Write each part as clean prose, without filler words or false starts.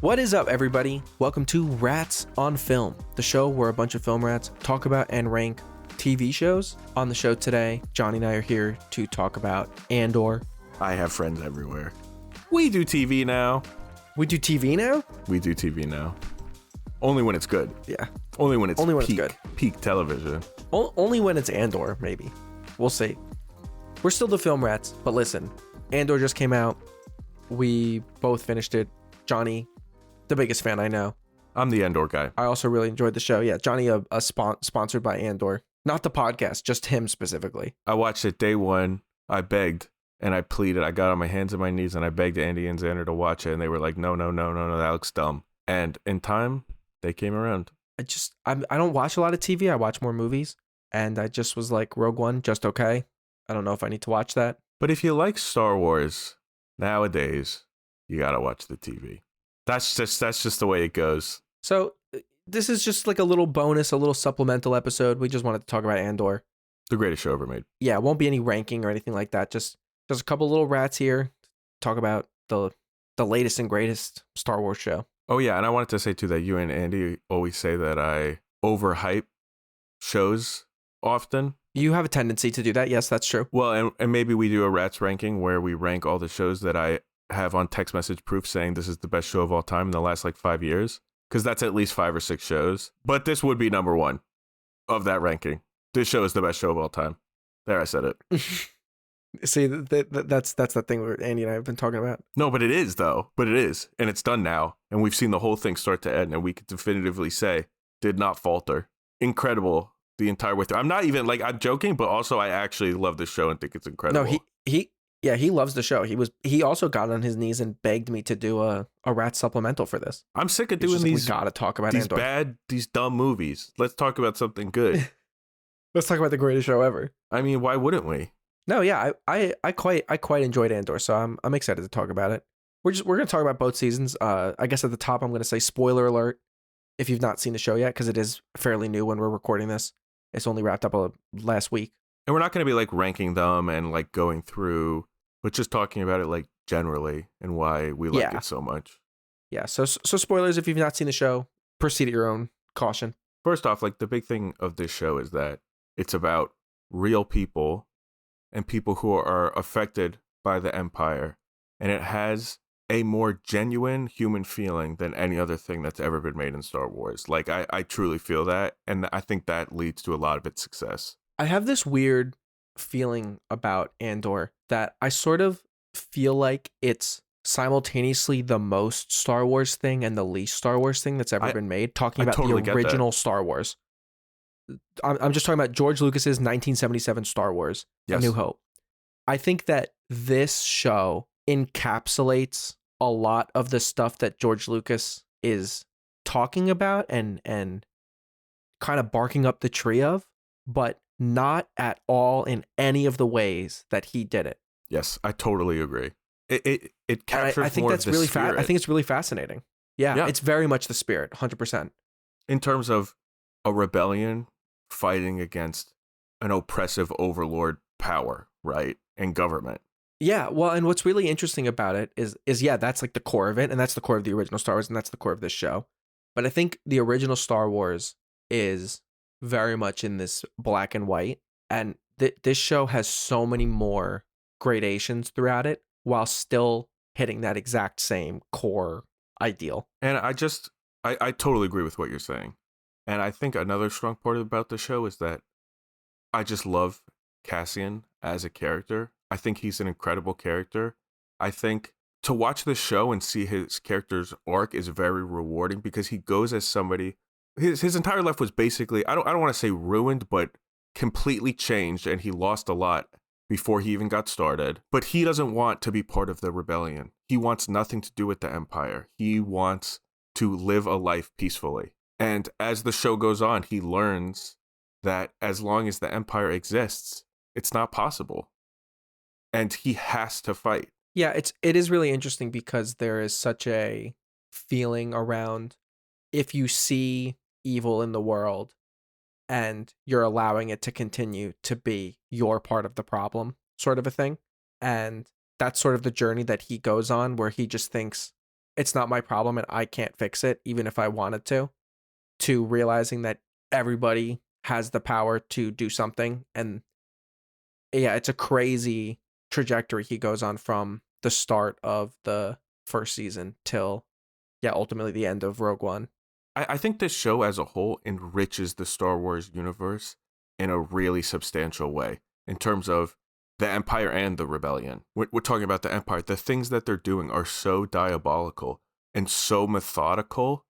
What is up, everybody? Welcome to Rats on Film, the show where a bunch of film rats talk about and rank TV shows. On the show today, Johnny and I are here to talk about Andor. I have friends everywhere. We do TV now. We do TV now? We do TV now. Only when it's good. Yeah. Only when it's good. Peak television. Only when it's Andor, maybe. We'll see. We're still the film rats, but listen, Andor just came out. We both finished it. Johnny, the biggest fan I know. I'm the Andor guy. I also really enjoyed the show. Yeah, Johnny, sponsored by Andor. Not the podcast, just him specifically. I watched it day one. I begged and I pleaded. I got on my hands and my knees and I begged Andy and Xander to watch it. And they were like, no, that looks dumb. And in time, they came around. I don't watch a lot of TV. I watch more movies. And I just was like, Rogue One, just okay. I don't know if I need to watch that. But if you like Star Wars nowadays, you got to watch the TV. That's just the way it goes. So this is just like a little bonus, a little supplemental episode. We just wanted to talk about Andor. The greatest show ever made. Yeah, it won't be any ranking or anything like that. Just a couple little rats here. Talk about the latest and greatest Star Wars show. Oh, yeah. And I wanted to say, too, that you and Andy always say that I overhype shows often. You have a tendency to do that. Yes, that's true. Well, and maybe we do a Rats ranking where we rank all the shows that I have on text message proof saying this is the best show of all time in the last like 5 years. Because that's at least 5 or 6 shows. But this would be number one of that ranking. This show is the best show of all time. There, I said it. See, that's the thing where Andy and I have been talking about. No, but it is, though. But it is. And it's done now. And we've seen the whole thing start to end. And we can definitively say, did not falter. Incredible the entire way through. I'm not even, like, I'm joking, but also I actually love this show and think it's incredible. No, he loves the show. He also got on his knees and begged me to do a rat supplemental for this. I'm sick of doing these. We gotta talk about these Andor. these dumb movies. Let's talk about something good. Let's talk about the greatest show ever. I mean, why wouldn't we? No, yeah, I quite enjoyed Andor, so I'm excited to talk about it. We're gonna talk about both seasons. I guess at the top I'm gonna say spoiler alert if you've not seen the show yet, because it is fairly new when we're recording this. It's only wrapped up last week. And we're not gonna be like ranking them and like going through, but just talking about it like generally and why we like it so much. Yeah. So spoilers if you've not seen the show. Proceed at your own caution. First off, like the big thing of this show is that it's about real people and people who are affected by the Empire. And it has a more genuine human feeling than any other thing that's ever been made in Star Wars. Like, I truly feel that. And I think that leads to a lot of its success. I have this weird feeling about Andor that I sort of feel like it's simultaneously the most Star Wars thing and the least Star Wars thing that's ever been made. Talking about totally the original Star Wars. I'm just talking about George Lucas's 1977 Star Wars, A New Hope. I think that this show encapsulates a lot of the stuff that George Lucas is talking about and kind of barking up the tree of, but not at all in any of the ways that he did it. Yes, I totally agree. It captures I think more that's of the really spirit. I think it's really fascinating. Yeah, it's very much the spirit, 100%. In terms of a rebellion fighting against an oppressive overlord power, right? And government. Yeah, well, and what's really interesting about it is that's like the core of it, and that's the core of the original Star Wars, and that's the core of this show. But I think the original Star Wars is very much in this black and white, and this show has so many more gradations throughout it while still hitting that exact same core ideal. And I totally agree with what you're saying. And I think another strong part about the show is that I just love Cassian as a character. I think he's an incredible character. I think to watch the show and see his character's arc is very rewarding because he goes as somebody. His entire life was basically, I don't want to say ruined, but completely changed, and he lost a lot before he even got started. But he doesn't want to be part of the rebellion. He wants nothing to do with the Empire. He wants to live a life peacefully. And as the show goes on, he learns that as long as the Empire exists, it's not possible. And he has to fight. Yeah, it is really interesting because there is such a feeling around if you see evil in the world and you're allowing it to continue to be your part of the problem, sort of a thing. And that's sort of the journey that he goes on, where he just thinks it's not my problem and I can't fix it, even if I wanted to realizing that everybody has the power to do something. And yeah, it's a crazy trajectory he goes on from the start of the first season till, yeah, ultimately the end of Rogue One. I think this show as a whole enriches the Star Wars universe in a really substantial way in terms of the Empire and the Rebellion. We're talking about the Empire. The things that they're doing are so diabolical and so methodical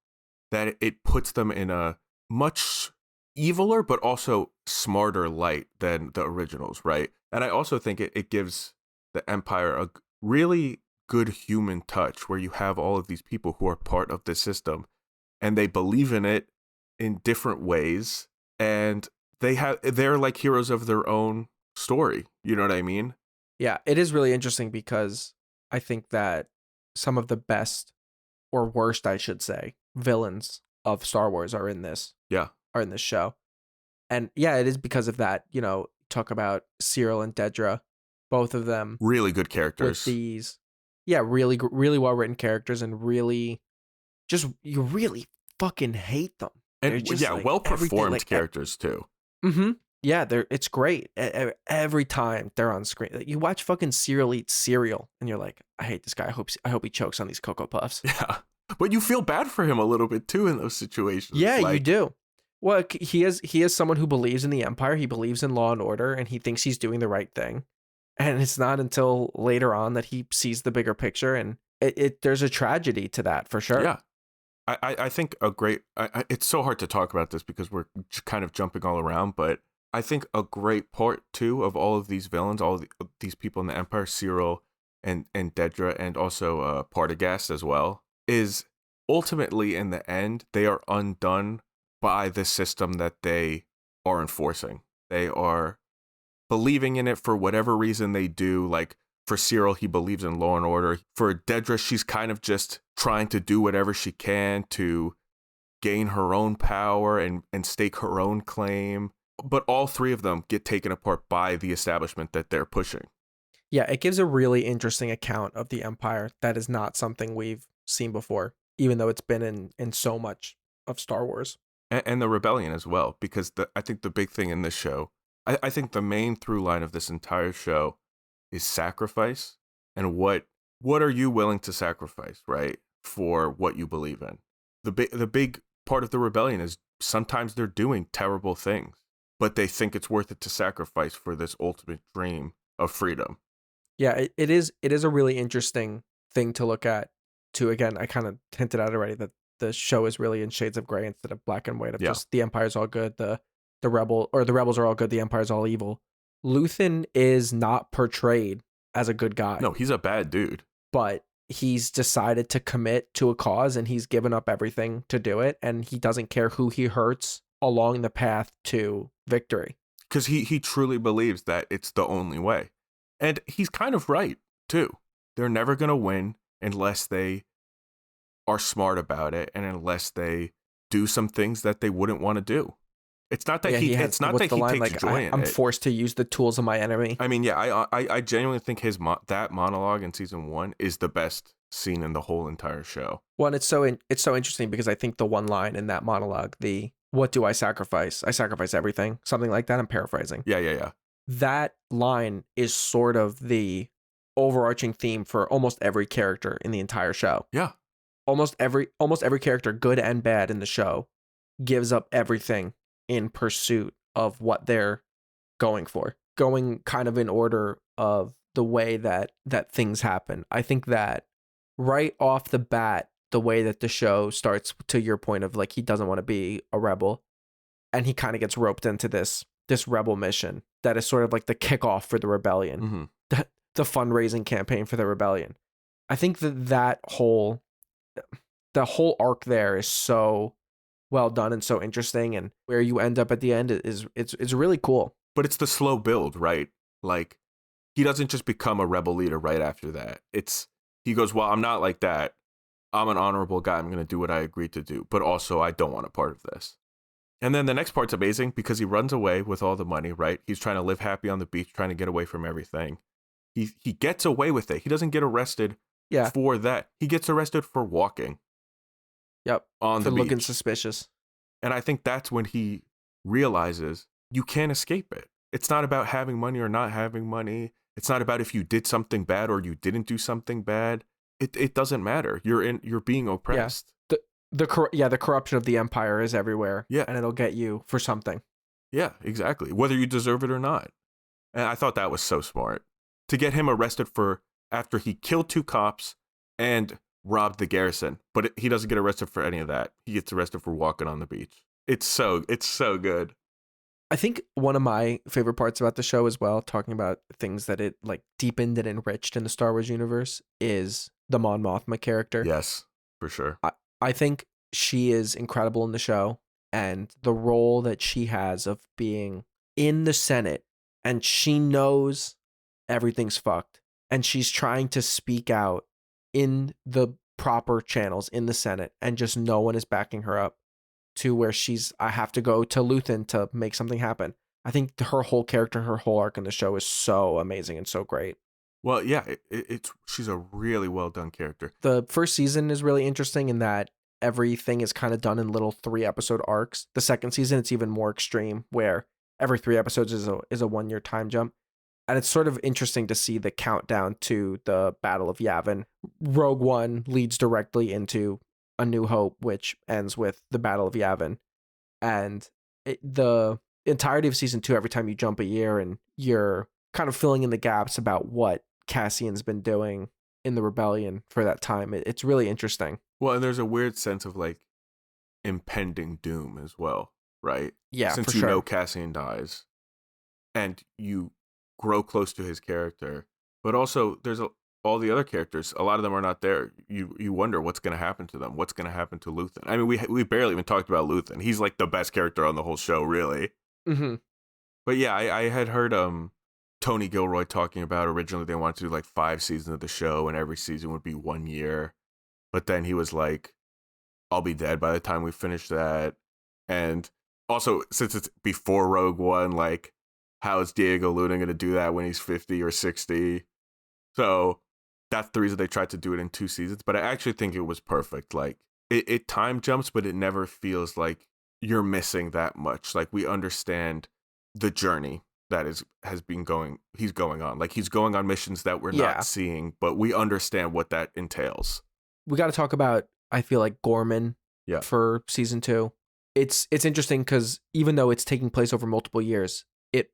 that it puts them in a much eviler but also smarter light than the originals, right? And I also think it gives the Empire a really good human touch where you have all of these people who are part of the system and they believe in it in different ways, and they're like heroes of their own story. You know what I mean? Yeah, it is really interesting because I think that some of the best, or worst, I should say, villains of Star Wars are in this Yeah. show. And yeah, it is because of that. Talk about Cyril and Dedra, both of them Really good with characters. these, yeah, really, really well written characters, and really, just you really fucking hate them. They're And just yeah, like well everything, performed characters too. mm-hmm. Yeah, it's great. Every time they're on screen, like, you watch fucking Cyril eat cereal, and you're like, I hate this guy. I hope he chokes on these Cocoa Puffs. Yeah. But you feel bad for him a little bit too in those situations. Yeah, you Like, do. Well, he is someone who believes in the Empire. He believes in law and order, and he thinks he's doing the right thing. And it's not until later on that he sees the bigger picture, and there's a tragedy to that for sure. yeah. I think a great, it's so hard to talk about this because we're kind of jumping all around, but I think a great part too of all of these villains, all of these people in the Empire, Cyril and Dedra, and also Partagast as well, is ultimately in the end, they are undone by the system that they are enforcing. They are believing in it for whatever reason they do. Like for Cyril, he believes in law and order. For Dedra, she's kind of just trying to do whatever she can to gain her own power and stake her own claim. But all three of them get taken apart by the establishment that they're pushing. Yeah, it gives a really interesting account of the Empire that is not something we've seen before, even though it's been in so much of Star Wars. And the rebellion as well, because I think the big thing in this show, I think the main through line of this entire show is sacrifice, and what are you willing to sacrifice, right, for what you believe in. The big part of the rebellion is sometimes they're doing terrible things, but they think it's worth it to sacrifice for this ultimate dream of freedom. Yeah, it is a really interesting thing to look at. To again, I kind of hinted at already that the show is really in shades of gray instead of black and white, of Yeah. just the Empire's all good, the rebels are all good, the Empire's all evil. Luthen is not portrayed as a good guy. No, he's a bad dude. But he's decided to commit to a cause, and he's given up everything to do it, and he doesn't care who he hurts along the path to victory. Because he truly believes that it's the only way. And he's kind of right, too. They're never going to win unless they are smart about it and unless they do some things that they wouldn't want to do. It's not that it's not that he takes joy in it. I'm forced to use the tools of my enemy. I mean, yeah, I genuinely think that monologue in season 1 is the best scene in the whole entire show. Well, and it's so interesting because I think the one line in that monologue, what do I sacrifice? I sacrifice everything. Something like that. I'm paraphrasing. Yeah. That line is sort of the overarching theme for almost every character in the entire show. Yeah. Almost every character, good and bad, in the show gives up everything in pursuit of what they're going for. Going kind of in order of the way that things happen. I think that right off the bat, the way that the show starts, to your point of like, he doesn't want to be a rebel, and he kind of gets roped into this rebel mission that is sort of like the kickoff for the rebellion, the fundraising campaign for the rebellion. I think that whole arc there is so well done and so interesting, and where you end up at the end it's really cool. But it's the slow build, right? Like, he doesn't just become a rebel leader right after that. He goes, well, I'm not like that. I'm an honorable guy. I'm going to do what I agreed to do. But also, I don't want a part of this. And then the next part's amazing because he runs away with all the money, right? He's trying to live happy on the beach, trying to get away from everything. he gets away with it. He doesn't get arrested Yeah. for that. He gets arrested for walking Yep. on For the looking beach. suspicious. And I think that's when he realizes you can't escape it. It's not about having money or not having money. It's not about if you did something bad or you didn't do something bad. It doesn't matter. You're being Yeah. oppressed. The corruption of the empire is everywhere. Yeah. And it'll get you for something. Yeah, exactly. Whether you deserve it or not. And I thought that was so smart. To get him arrested for after he killed 2 cops and robbed the garrison. But he doesn't get arrested for any of that. He gets arrested for walking on the beach. It's so good. I think one of my favorite parts about the show as well, talking about things that it like deepened and enriched in the Star Wars universe, is the Mon Mothma character. Yes, for sure. I think she is incredible in the show, and the role that she has of being in the Senate, and she knows everything's fucked, and she's trying to speak out in the proper channels in the Senate, and just no one is backing her up, to where I have to go to Luthen to make something happen. I think her whole character, her whole arc in the show is so amazing and so great. Well, yeah, she's a really well done character. The first season is really interesting in that everything is kind of done in little 3-episode arcs. The second season, it's even more extreme, where every 3 episodes is a 1-year time jump. And it's sort of interesting to see the countdown to the Battle of Yavin. Rogue One leads directly into A New Hope, which ends with the Battle of Yavin. And the entirety of season 2, every time you jump a year and you're kind of filling in the gaps about what Cassian's been doing in the rebellion for that time. It's really interesting. Well, and there's a weird sense of like impending doom as well, right? Yeah, Since for you sure. know Cassian dies and you grow close to his character, but also there's all the other characters. A lot of them are not there. You wonder what's going to happen to them. What's going to happen to Luthen? I mean, we barely even talked about Luthen. He's like the best character on the whole show, really. Mm-hmm. But yeah, I had heard Tony Gilroy talking about originally they wanted to do like 5 seasons of the show and every season would be 1 year. But then he was like, I'll be dead by the time we finish that. And also, since it's before Rogue One, like, how is Diego Luna going to do that when he's 50 or 60? So that's the reason they tried to do it in 2 seasons. But I actually think it was perfect. Like, it time jumps, but it never feels like you're missing that much. Like, we understand the journey that he's going on. Like, he's going on missions that we're not seeing, but we understand what that entails. We got to talk about, I feel like, Gorman for season 2. It's interesting because even though it's taking place over multiple years,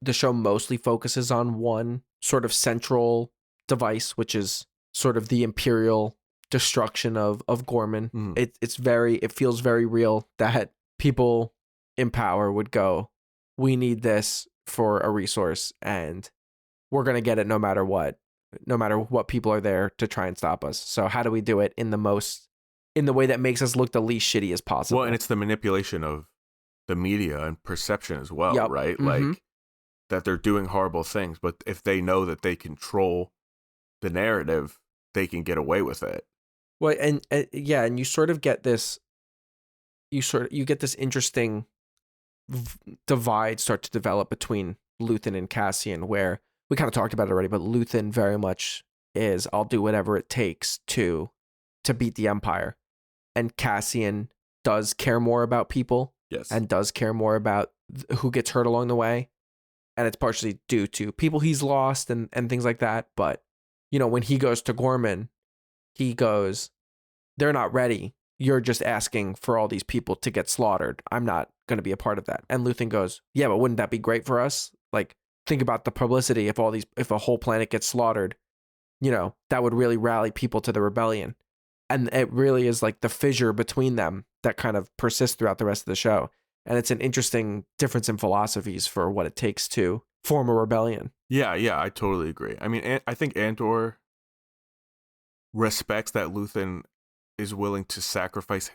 the show mostly focuses on one sort of central device, which is sort of the Imperial destruction of Gorman. Mm. It feels very real that people in power would go, we need this for a resource and we're going to get it no matter what people are there to try and stop us. So how do we do it in the way that makes us look the least shitty as possible? Well, and it's the manipulation of the media and perception as well, right? Mm-hmm. Like that they're doing horrible things, but if they know that they control the narrative, they can get away with it. Well, and you sort of get this, you get this interesting divide start to develop between Luthen and Cassian, where we kind of talked about it already, but Luthen very much is, I'll do whatever it takes to beat the Empire. And Cassian does care more about people. Yes. And does care more about who gets hurt along the way. And it's partially due to people he's lost and things like that. But, when he goes to Gorman, he goes, they're not ready. You're just asking for all these people to get slaughtered. I'm not going to be a part of that. And Luthen goes, yeah, but wouldn't that be great for us? Like, think about the publicity. If a whole planet gets slaughtered, that would really rally people to the rebellion. And it really is like the fissure between them that kind of persists throughout the rest of the show. And it's an interesting difference in philosophies for what it takes to form a rebellion. Yeah, I totally agree. I mean, I think Andor respects that Luthen is willing to sacrifice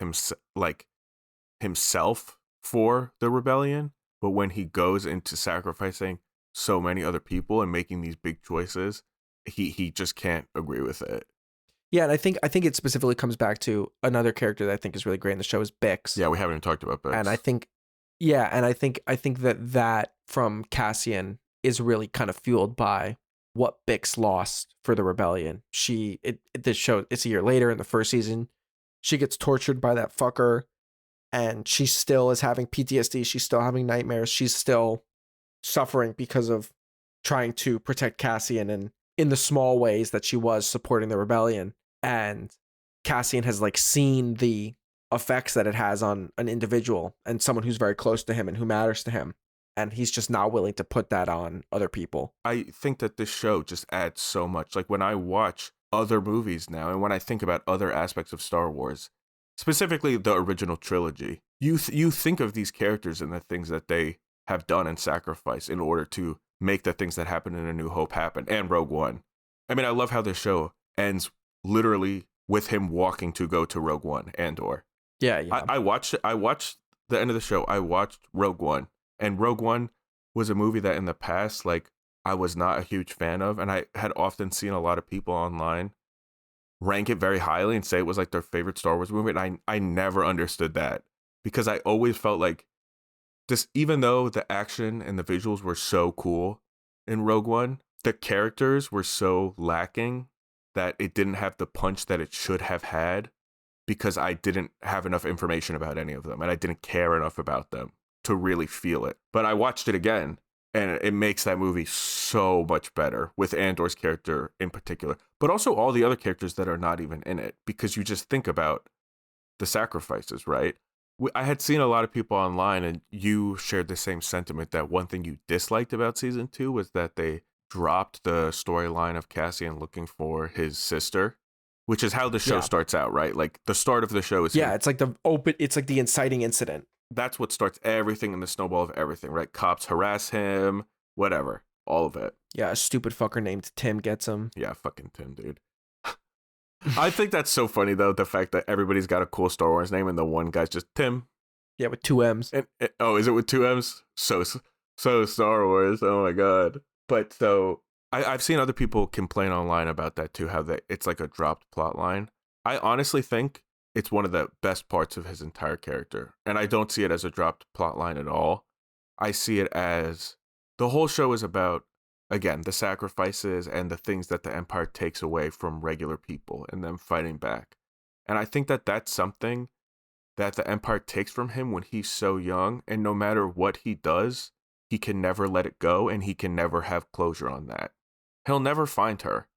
himself for the rebellion, but when he goes into sacrificing so many other people and making these big choices, he just can't agree with it. Yeah, and I think it specifically comes back to another character that I think is really great in the show is Bix. Yeah, we haven't even talked about Bix. And I think that from Cassian is really kind of fueled by what Bix lost for the rebellion. This show, it's a year later in the first season. She gets tortured by that fucker, and she still is having PTSD. She's still having nightmares. She's still suffering because of trying to protect Cassian and in the small ways that she was supporting the rebellion. And Cassian has like seen the effects that it has on an individual and someone who's very close to him and who matters to him. And he's just not willing to put that on other people. I think that this show just adds so much. Like when I watch other movies now and when I think about other aspects of Star Wars, specifically the original trilogy, you think of these characters and the things that they have done and sacrificed in order to make the things that happen in A New Hope happen and Rogue One. I mean, I love how this show ends literally with him walking to go to Rogue One, Andor. Yeah, yeah. I watched the end of the show. I watched Rogue One, and Rogue One was a movie that in the past, like, I was not a huge fan of, and I had often seen a lot of people online rank it very highly and say it was like their favorite Star Wars movie, and I never understood that because I always felt like this, even though the action and the visuals were so cool in Rogue One, the characters were so lacking that it didn't have the punch that it should have had because I didn't have enough information about any of them and I didn't care enough about them to really feel it. But I watched it again and it makes that movie so much better with Andor's character in particular, but also all the other characters that are not even in it because you just think about the sacrifices, right? I had seen a lot of people online and you shared the same sentiment that one thing you disliked about season 2 was that they dropped the storyline of Cassian looking for his sister, which is how the show starts out, right? Like the start of the show is it's like it's like the inciting incident. That's what starts everything in the snowball of everything, right? Cops harass him, whatever, all of it. Yeah, a stupid fucker named Tim gets him. Yeah, fucking Tim, dude. I think that's so funny though, the fact that everybody's got a cool Star Wars name and the one guy's just Tim. Yeah, with 2 M's. And oh, is it with 2 M's? So Star Wars. Oh my god. But so I've seen other people complain online about that too, how it's like a dropped plot line. I honestly think it's one of the best parts of his entire character. And I don't see it as a dropped plot line at all. I see it as the whole show is about, again, the sacrifices and the things that the Empire takes away from regular people and them fighting back. And I think that that's something that the Empire takes from him when he's so young. And no matter what he does, he can never let it go and he can never have closure on that. He'll never find her.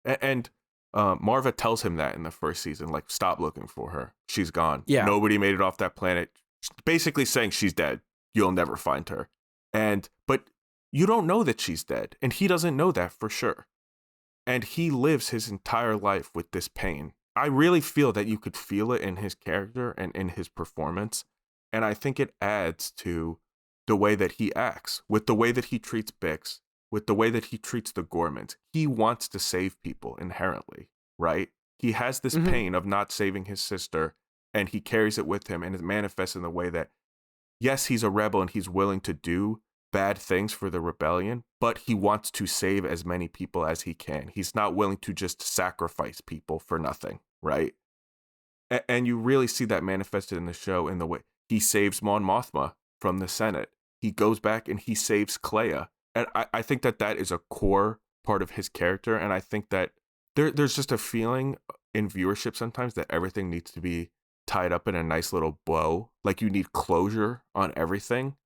And Marva tells him that in the first season, like, stop looking for her. She's gone. Yeah. Nobody made it off that planet. Basically saying she's dead. You'll never find her. But you don't know that she's dead. And he doesn't know that for sure. And he lives his entire life with this pain. I really feel that you could feel it in his character and in his performance. And I think it adds to the way that he acts, with the way that he treats Bix, with the way that he treats the Gormans. He wants to save people inherently, right? He has this pain of not saving his sister, and he carries it with him, and it manifests in the way that, yes, he's a rebel and he's willing to do bad things for the rebellion, but he wants to save as many people as he can. He's not willing to just sacrifice people for nothing, right? And you really see that manifested in the show in the way he saves Mon Mothma from the Senate. He goes back and he saves Clea. And I think that that is a core part of his character. And I think that there's just a feeling in viewership sometimes that everything needs to be tied up in a nice little bow. Like you need closure on everything.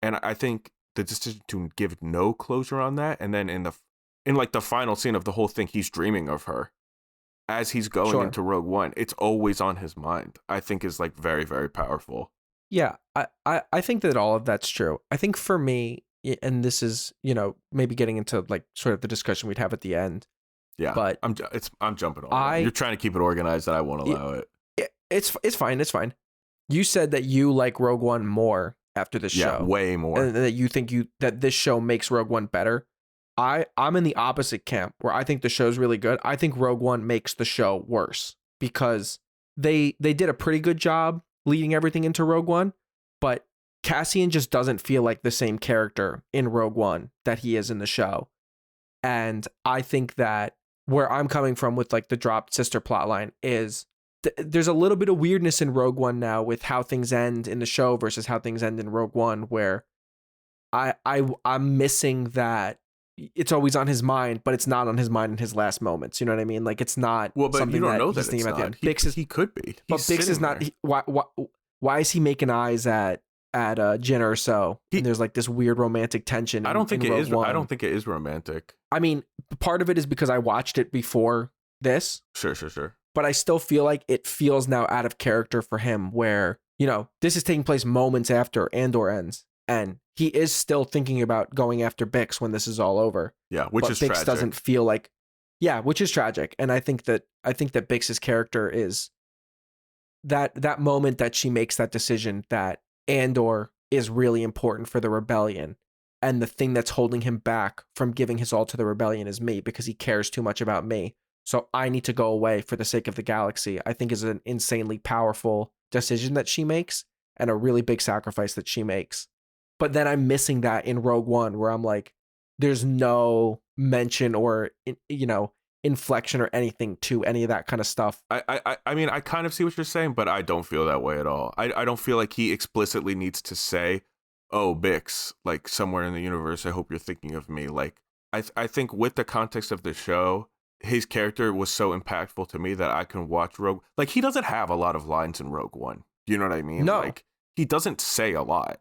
And I think the decision to give no closure on that, and then in like the final scene of the whole thing, he's dreaming of her as he's going into Rogue One. It's always on his mind. I think is like very, very powerful. Yeah, I think that all of that's true. I think for me, and this is, maybe getting into like sort of the discussion we'd have at the end. Yeah, but I'm jumping on. You're trying to keep it organized, and I won't allow it. It's fine. It's fine. You said that you like Rogue One more after this show. Yeah, way more. And that you think that this show makes Rogue One better. I'm in the opposite camp where I think the show's really good. I think Rogue One makes the show worse because they did a pretty good job leading everything into Rogue One, but Cassian just doesn't feel like the same character in Rogue One that he is in the show. And I think that where I'm coming from with like the dropped sister plotline is there's a little bit of weirdness in Rogue One now with how things end in the show versus how things end in Rogue One, where I'm missing that, it's always on his mind, but it's not on his mind in his last moments. You know what I mean? Like it's not Well, but something you don't that know he's that thinking it's about the not. end. Bix is, He could be. but He's Bix is sitting not. there. Why is he making eyes at Jin or so? And there's like this weird romantic tension. I don't think in it Rogue is. One. I don't think it is romantic. I mean, part of it is because I watched it before this. Sure. But I still feel like it feels now out of character for him where, you know, this is taking place moments after Andor ends. And he is still thinking about going after Bix when this is all over. Yeah, which is Bix tragic. doesn't feel like, yeah, which is tragic. And I think that Bix's character is that moment that she makes that decision that Andor is really important for the rebellion. And the thing that's holding him back from giving his all to the rebellion is me because he cares too much about me. So I need to go away for the sake of the galaxy, I think is an insanely powerful decision that she makes and a really big sacrifice that she makes. But then I'm missing that in Rogue One where I'm like, there's no mention or, you know, inflection or anything to any of that kind of stuff. I mean, I kind of see what you're saying, but I don't feel that way at all. I don't feel like he explicitly needs to say, oh, Bix, like somewhere in the universe, I hope you're thinking of me. Like, I think with the context of the show, his character was so impactful to me that I can watch Rogue. Like, he doesn't have a lot of lines in Rogue One. You know what I mean? No. Like, he doesn't say a lot.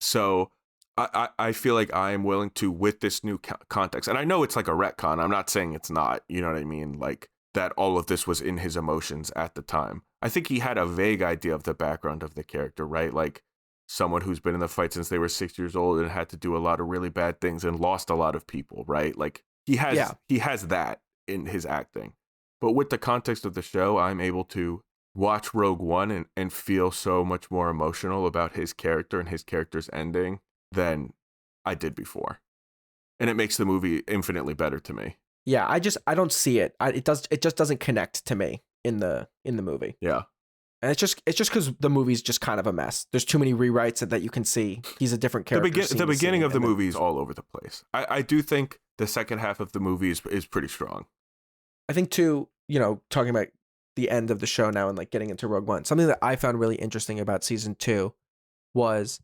So I feel like I am willing to, with this new context, and I know it's like a retcon. I'm not saying it's not. You know what I mean? Like, that all of this was in his emotions at the time. I think he had a vague idea of the background of the character, right? Like, someone who's been in the fight since they were 6 years old and had to do a lot of really bad things and lost a lot of people, right? Like, he has that in his acting. But with the context of the show, I'm able to watch Rogue One and feel so much more emotional about his character and his character's ending than I did before. And it makes the movie infinitely better to me. Yeah, I don't see it. It just doesn't connect to me in the movie. Yeah. And it's just because the movie's just kind of a mess. There's too many rewrites that you can see. He's a different character. The beginning of the movie is all over the place. I do think the second half of the movie is pretty strong. I think too, you know, talking about the end of the show now and like getting into Rogue One, something that I found really interesting about season 2 was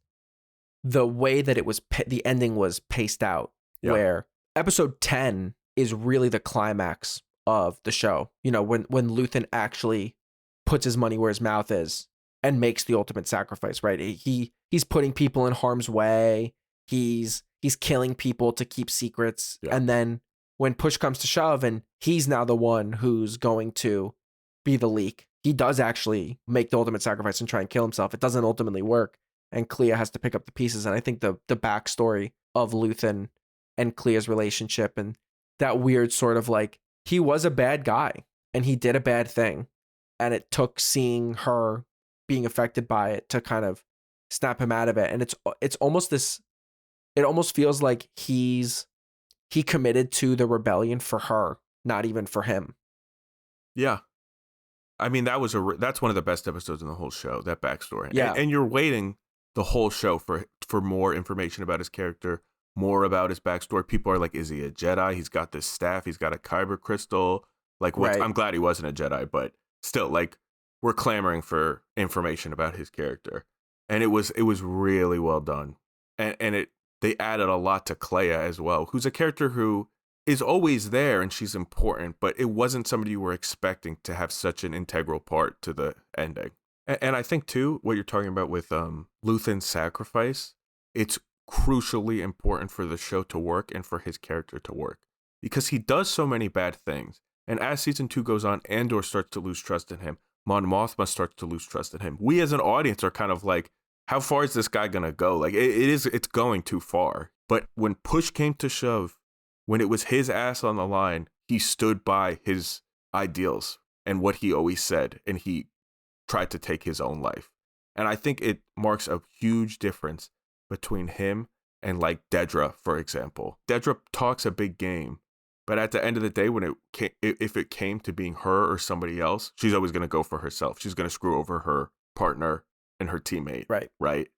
the way that it was, the ending was paced out, where episode 10 is really the climax of the show. You know, when Luthen actually puts his money where his mouth is and makes the ultimate sacrifice, right? He's putting people in harm's way. He's killing people to keep secrets. Yeah. And then when push comes to shove and he's now the one who's going to be the leak, he does actually make the ultimate sacrifice and try and kill himself. It doesn't ultimately work. And Clea has to pick up the pieces. And I think the backstory of Luthen and Clea's relationship and that weird sort of like, he was a bad guy and he did a bad thing. And it took seeing her being affected by it to kind of snap him out of it. And it's almost this, it almost feels like he committed to the rebellion for her, not even for him. Yeah. I mean, that's one of the best episodes in the whole show, that backstory. Yeah. And you're waiting the whole show for more information about his character, more about his backstory. People are like, is he a Jedi? He's got this staff. He's got a kyber crystal. Like, what? Right. I'm glad he wasn't a Jedi, but still, like, we're clamoring for information about his character. And it was really well done. And they added a lot to Clea as well, who's a character who is always there and she's important, but it wasn't somebody you were expecting to have such an integral part to the ending. And I think, too, what you're talking about with Luthen's sacrifice, it's crucially important for the show to work and for his character to work. Because he does so many bad things. And as season 2 goes on, Andor starts to lose trust in him. Mon Mothma starts to lose trust in him. We as an audience are kind of like, how far is this guy going to go? Like, it's going too far. But when push came to shove, when it was his ass on the line, he stood by his ideals and what he always said, and he tried to take his own life. And I think it marks a huge difference between him and like Dedra, for example. Dedra talks a big game, but at the end of the day, if it came to being her or somebody else, she's always going to go for herself. She's going to screw over her partner and her teammate. Right.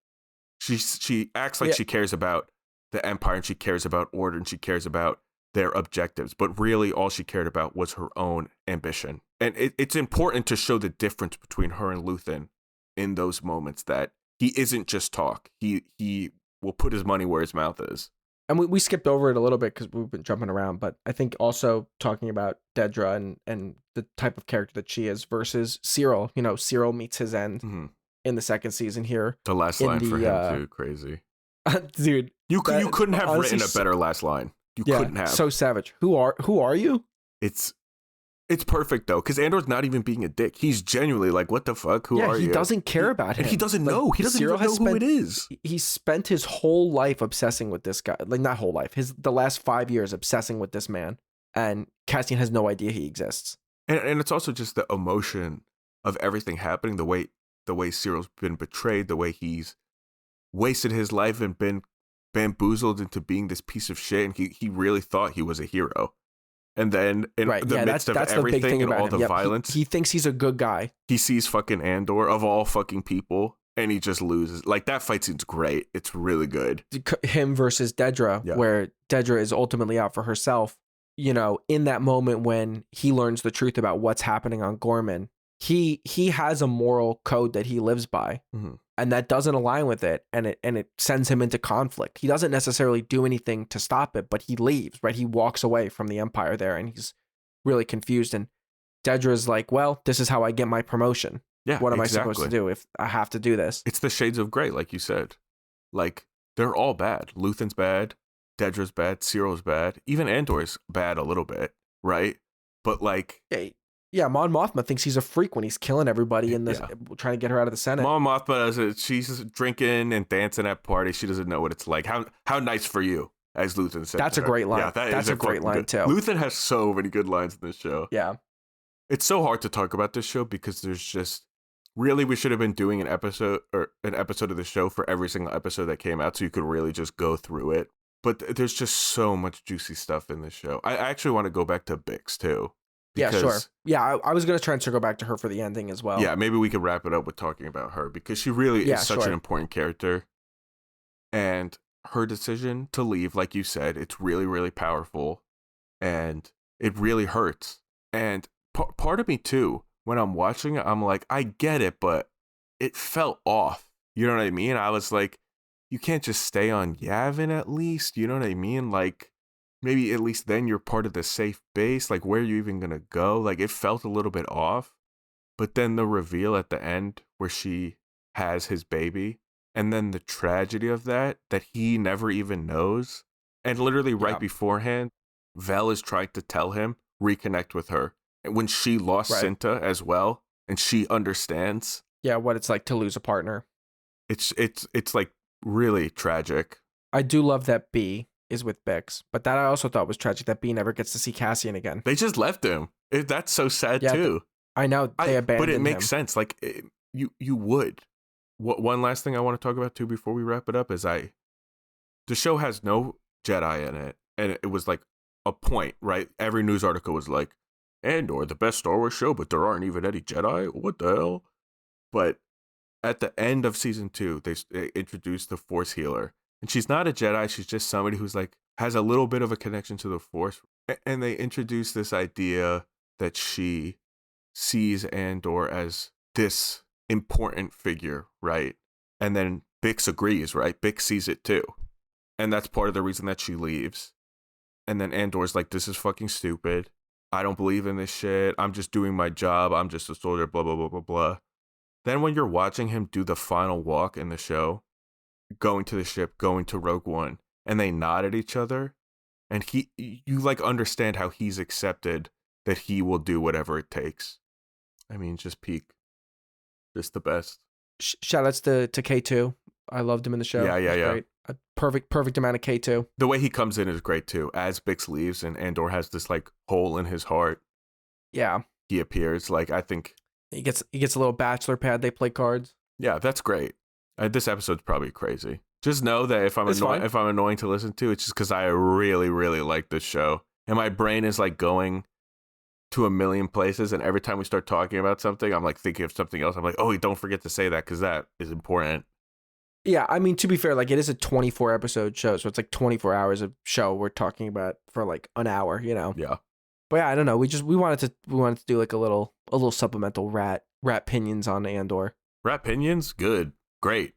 She acts like she cares about the Empire and she cares about order and she cares about their objectives, but really all she cared about was her own ambition. And it's important to show the difference between her and Luthen in those moments, that he isn't just talk. He will put his money where his mouth is. And we skipped over it a little bit because we've been jumping around, but I think also talking about Dedra and the type of character that she is versus Cyril. You know, Cyril meets his end in the second season here. The last line for him too, crazy. Dude, you couldn't have written a better last line. You couldn't have. So savage. Who are you? It's perfect though, because Andor's not even being a dick. He's genuinely like, what the fuck? Who are you? He doesn't care about him. And he doesn't know. He doesn't even know who it is. He spent his whole life obsessing with this guy. Like, not whole life. The last 5 years obsessing with this man. And Cassian has no idea he exists. And it's also just the emotion of everything happening, the way Cyril's been betrayed, the way he's wasted his life and been bamboozled into being this piece of shit. And he really thought he was a hero. And then in the midst of everything and all the violence, he thinks he's a good guy. He sees fucking Andor, of all fucking people, and he just loses. Like, that fight scene's great. It's really good. Him versus Dedra, where Dedra is ultimately out for herself. You know, in that moment when he learns the truth about what's happening on Gorman, he has a moral code that he lives by. And that doesn't align with it, and it sends him into conflict. He doesn't necessarily do anything to stop it, but he leaves, right? He walks away from the Empire there, and he's really confused. And Dedra's like, well, this is how I get my promotion. Yeah, what am I supposed to do if I have to do this? It's the shades of gray, like you said. Like, they're all bad. Luthen's bad, Dedra's bad, Cyril's bad, even Andor's bad a little bit, right? But like... Yeah, Mon Mothma thinks he's a freak when he's killing everybody in this, trying to get her out of the Senate. Mon Mothma, she's drinking and dancing at parties. She doesn't know what it's like. How nice for you, as Luthen said. That's a great line. Yeah, that's a great line too. Luthen has so many good lines in this show. Yeah. It's so hard to talk about this show because there's just really, we should have been doing an episode of the show for every single episode that came out, so you could really just go through it. But there's just so much juicy stuff in this show. I actually want to go back to Bix too. Yeah, sure. Yeah, I was going to try and circle back to her for the ending as well. Yeah, maybe we could wrap it up with talking about her because she really is such an important character. And her decision to leave, like you said, it's really, really powerful. And it really hurts. And part of me too, when I'm watching it, I'm like, I get it, but it felt off. You know what I mean? I was like, you can't just stay on Yavin at least. You know what I mean? Like, maybe at least then you're part of the safe base. Like, where are you even going to go? Like, it felt a little bit off. But then the reveal at the end where she has his baby, and then the tragedy of that he never even knows. And literally right beforehand, Vel is trying to tell him, reconnect with her. And when she lost Cinta as well, and she understands. Yeah, what it's like to lose a partner. It's like really tragic. I do love that B is with Bix, but that I also thought was tragic that B never gets to see Cassian again. They just left him. That's so sad too. I know they abandoned him. But it makes sense. Like you would. One last thing I want to talk about too before we wrap it up is the show has no Jedi in it, and it was like a point, right? Every news article was like, Andor, the best Star Wars show, but there aren't even any Jedi. What the hell? But at the end of season 2, they introduced the Force healer. And she's not a Jedi. She's just somebody who's like, has a little bit of a connection to the Force. And they introduce this idea that she sees Andor as this important figure, right? And then Bix agrees, right? Bix sees it too. And that's part of the reason that she leaves. And then Andor's like, this is fucking stupid. I don't believe in this shit. I'm just doing my job. I'm just a soldier, blah, blah, blah, blah, blah. Then when you're watching him do the final walk in the show, going to the ship, going to Rogue One, and they nod at each other, and you like understand how he's accepted that he will do whatever it takes. I mean, just peak. Just the best. Shout outs to K2. I loved him in the show. Yeah. Great. A perfect amount of K2. The way he comes in is great too. As Bix leaves and Andor has this like hole in his heart. Yeah. He appears. Like, I think he gets a little bachelor pad. They play cards. Yeah, that's great. This episode's probably crazy. Just know that if I'm annoying to listen to, it's just because I really, really like this show. And my brain is like going to a million places. And every time we start talking about something, I'm like thinking of something else. I'm like, oh, don't forget to say that because that is important. Yeah, I mean, to be fair, like it is a 24 episode show. So it's like 24 hours of show we're talking about for like an hour, you know? Yeah. But yeah, I don't know. We wanted to do like a little supplemental Ratpinions on Andor. Ratpinions, good. Great.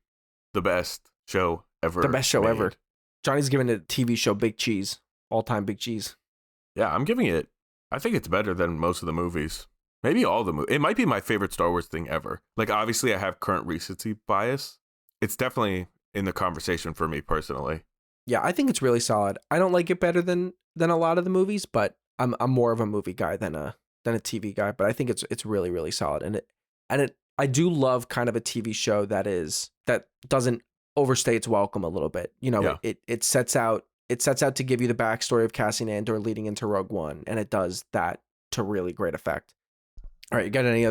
The best show ever. The best show ever. Johnny's giving it a TV show big cheese, all time big cheese. Yeah, I'm giving it. I think it's better than most of the movies. Maybe all the movies. It might be my favorite Star Wars thing ever. Like, obviously, I have current recency bias. It's definitely in the conversation for me personally. Yeah, I think it's really solid. I don't like it better than a lot of the movies, but I'm more of a movie guy than a TV guy. But I think it's really, really solid, and I do love kind of a TV show that doesn't overstay its welcome a little bit. You know, Yeah. it sets out to give you the backstory of Cassian Andor leading into Rogue One, and it does that to really great effect. All right, you got any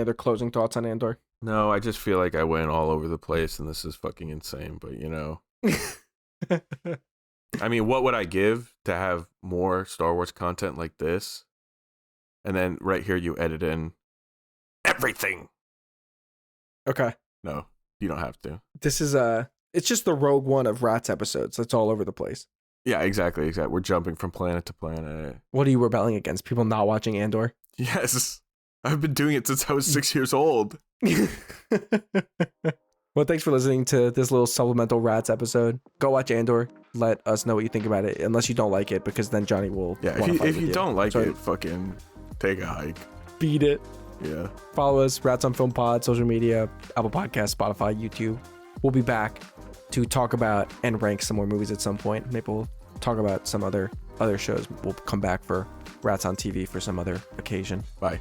other closing thoughts on Andor? No, I just feel like I went all over the place and this is fucking insane, but you know. I mean, what would I give to have more Star Wars content like this? And then right here you edit in everything. Okay. No, you don't have to. This is it's just the Rogue One of Rats episodes. That's all over the place. Yeah, exactly. We're jumping from planet to planet. What are you rebelling against? People not watching Andor? Yes. I've been doing it since I was 6 years old. Well, thanks for listening to this little supplemental Rats episode. Go watch Andor. Let us know what you think about it, unless you don't like it, because then Johnny will. Yeah, if you don't like it, fucking take a hike. Beat it. Yeah. Follow us, Rats on Film Pod, social media, Apple Podcasts, Spotify, YouTube. We'll be back to talk about and rank some more movies at some point. Maybe we'll talk about some other shows. We'll come back for Rats on TV for some other occasion. Bye.